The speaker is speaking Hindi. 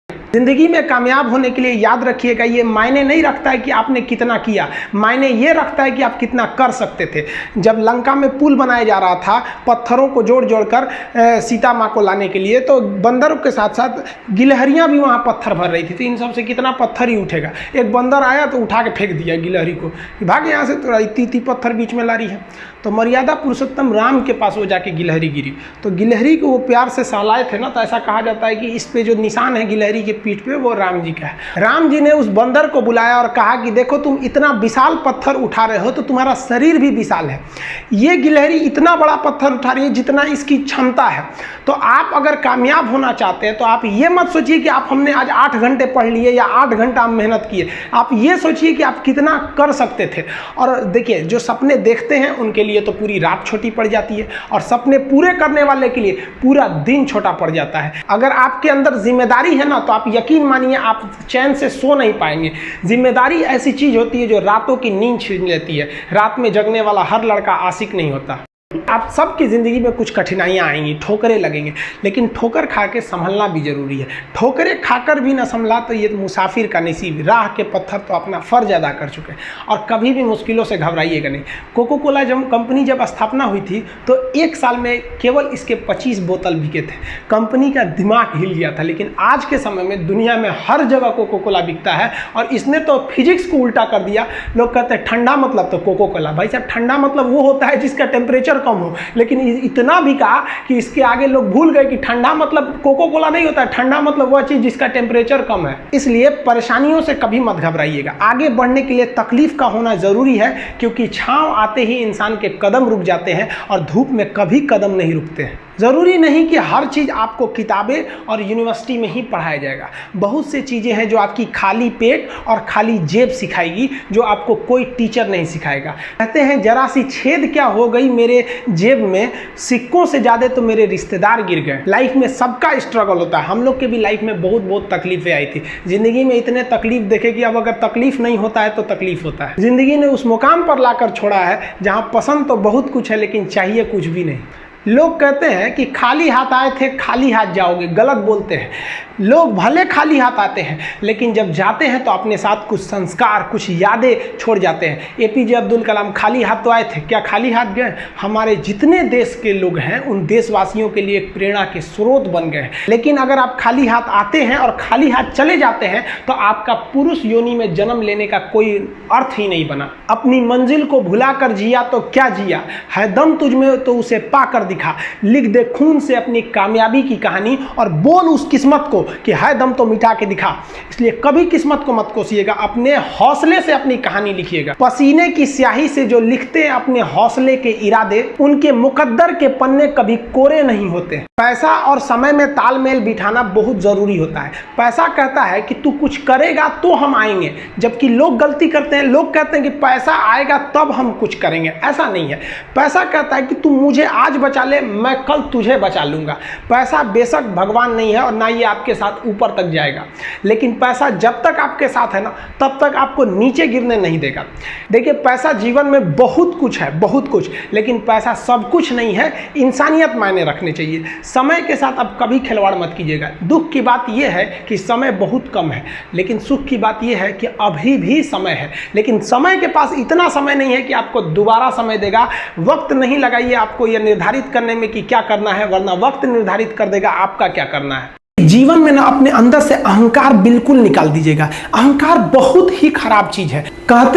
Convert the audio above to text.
जिंदगी में कामयाब होने के लिए याद रखिएगा, ये मायने नहीं रखता है कि आपने कितना किया, मायने ये रखता है कि आप कितना कर सकते थे। जब लंका में पुल बनाया जा रहा था पत्थरों को जोड़ जोड़ कर सीता माँ को लाने के लिए, तो बंदरों के साथ साथ गिलहरियाँ भी वहाँ पत्थर भर रही थी। तो इन सब से कितना पत्थर ही उठेगा। एक बंदर आया तो उठा के फेंक दिया गिलहरी को, भाग यहाँ से, तो इतनी पत्थर बीच में ला रही है। तो मर्यादा पुरुषोत्तम राम के पास वो जाके गिलहरी गिरी, तो गिलहरी को वो प्यार से सहलाए थे ना, तो ऐसा कहा जाता है कि इस पे जो निशान है गिलहरी के पीठ पे वो राम जी का है। राम जी ने उस बंदर को बुलाया और कहा कि देखो तुम इतना विशाल पत्थर उठा रहे हो तो तुम्हारा शरीर भी विशाल है, ये गिलहरी इतना बड़ा पत्थर उठा रही है जितना इसकी क्षमता है। तो आप अगर कामयाब होना चाहते हैं तो आप ये मत सोचिए कि आप हमने आज 8 घंटे पढ़ लिए या 8 घंटा हम मेहनत किए, आप ये सोचिए कि आप कितना कर सकते थे। और देखिए जो सपने देखते हैं उनके लिए तो पूरी रात छोटी पड़ जाती है, और सपने पूरे करने वाले के लिए पूरा दिन छोटा पड़ जाता है। अगर आपके अंदर जिम्मेदारी है ना, तो आप यकीन मानिए आप चैन से सो नहीं पाएंगे। जिम्मेदारी ऐसी चीज होती है जो रातों की नींद छीन लेती है। रात में जगने वाला हर लड़का आशिक नहीं होता। आप सबकी ज़िंदगी में कुछ कठिनाइयाँ आएंगी, ठोकरें लगेंगे, लेकिन ठोकर खा के संभलना भी जरूरी है। ठोकरें खाकर भी ना संभला तो ये मुसाफिर का नसीब। राह के पत्थर तो अपना फ़र्ज अदा कर चुके हैं, और कभी भी मुश्किलों से घबराइएगा नहीं। कोको कोला कंपनी जब स्थापना हुई थी तो 1 साल में केवल इसके 25 बोतल बिके थे। कंपनी का दिमाग हिल गया था। लेकिन आज के समय में दुनिया में हर जगह कोको कोला बिकता है, और इसने तो फिजिक्स को उल्टा कर दिया। लोग कहते हैं ठंडा मतलब तो कोको कोला। भाई साहब, ठंडा मतलब वो होता है जिसका टेम्परेचर कम हो, लेकिन इतना भी कहा कि इसके आगे लोग भूल गए कि ठंडा मतलब कोको कोला नहीं होता है, ठंडा मतलब वह चीज जिसका टेम्परेचर कम है। इसलिए परेशानियों से कभी मत घबराइएगा। आगे बढ़ने के लिए तकलीफ का होना जरूरी है, क्योंकि छांव आते ही इंसान के कदम रुक जाते हैं और धूप में कभी कदम नहीं रुकते हैं। ज़रूरी नहीं कि हर चीज़ आपको किताबें और यूनिवर्सिटी में ही पढ़ाया जाएगा। बहुत से चीज़ें हैं जो आपकी खाली पेट और खाली जेब सिखाएगी, जो आपको कोई टीचर नहीं सिखाएगा। कहते हैं जरा सी छेद क्या हो गई मेरे जेब में, सिक्कों से ज़्यादा तो मेरे रिश्तेदार गिर गए। लाइफ में सबका स्ट्रगल होता है। हम लोग के भी लाइफ में बहुत तकलीफें आई थी। ज़िंदगी में इतने तकलीफ देखे कि अब अगर तकलीफ नहीं होता है तो तकलीफ होता है। ज़िंदगी ने उस मुकाम पर लाकर छोड़ा है जहाँ पसंद तो बहुत कुछ है लेकिन चाहिए कुछ भी नहीं। लोग कहते हैं कि खाली हाथ आए थे खाली हाथ जाओगे, गलत बोलते हैं। लोग भले खाली हाथ आते हैं, लेकिन जब जाते हैं तो अपने साथ कुछ संस्कार, कुछ यादें छोड़ जाते हैं। एपीजे अब्दुल कलाम खाली हाथ तो आए थे, क्या खाली हाथ गए? हमारे जितने देश के लोग हैं उन देशवासियों के लिए एक प्रेरणा के स्रोत बन गए हैं। लेकिन अगर आप खाली हाथ आते हैं और खाली हाथ चले जाते हैं तो आपका पुरुष योनि में जन्म लेने का कोई अर्थ ही नहीं बना। अपनी मंजिल को भुला कर जिया तो क्या जिया, है दम तुझ में तो उसे पाकर दिखा। लिख दे खून से अपनी कामयाबी की कहानी और बोल उस किस्मत को कि है दम तो मिटा के दिखा। इसलिए कभी किस्मत को मत कोसिएगा, अपने हौसले से अपनी कहानी लिखिएगा। पसीने की स्याही से जो लिखते हैं अपने हौसले के इरादे, उनके मुकद्दर के पन्ने कभी कोरे नहीं होते। पैसा और समय में तालमेल बिठाना बहुत जरूरी होता है। पैसा कहता है कि तू कुछ करेगा तो हम आएंगे, जबकि लोग गलती करते हैं। लोग कहते हैं कि पैसा आएगा तब हम कुछ करेंगे। ऐसा नहीं है। पैसा कहता है कि तू मुझे आज बचा ले, मैं कल तुझे बचा लूंगा। पैसा बेशक भगवान नहीं है और ना ये आपके साथ ऊपर तक जाएगा, लेकिन पैसा जब तक आपके साथ है ना, तब तक आपको नीचे गिरने नहीं देगा। देखिए, पैसा जीवन में बहुत कुछ है, बहुत कुछ, लेकिन पैसा सब कुछ नहीं है। इंसानियत मायने रखने चाहिए। समय के साथ अब कभी खिलवाड़ मत कीजिएगा। दुख की बात यह है कि समय बहुत कम है, लेकिन सुख की बात यह है कि अभी भी समय है। लेकिन समय के पास इतना समय नहीं है कि आपको दोबारा समय देगा। वक्त नहीं लगाइए आपको यह निर्धारित करने में कि क्या करना है, वरना वक्त निर्धारित कर देगा आपका क्या करना है। जीवन में ना अपने अंदर से अहंकार बिल्कुल निकाल दीजिएगा। अहंकार बहुत ही खराब चीज है। कहते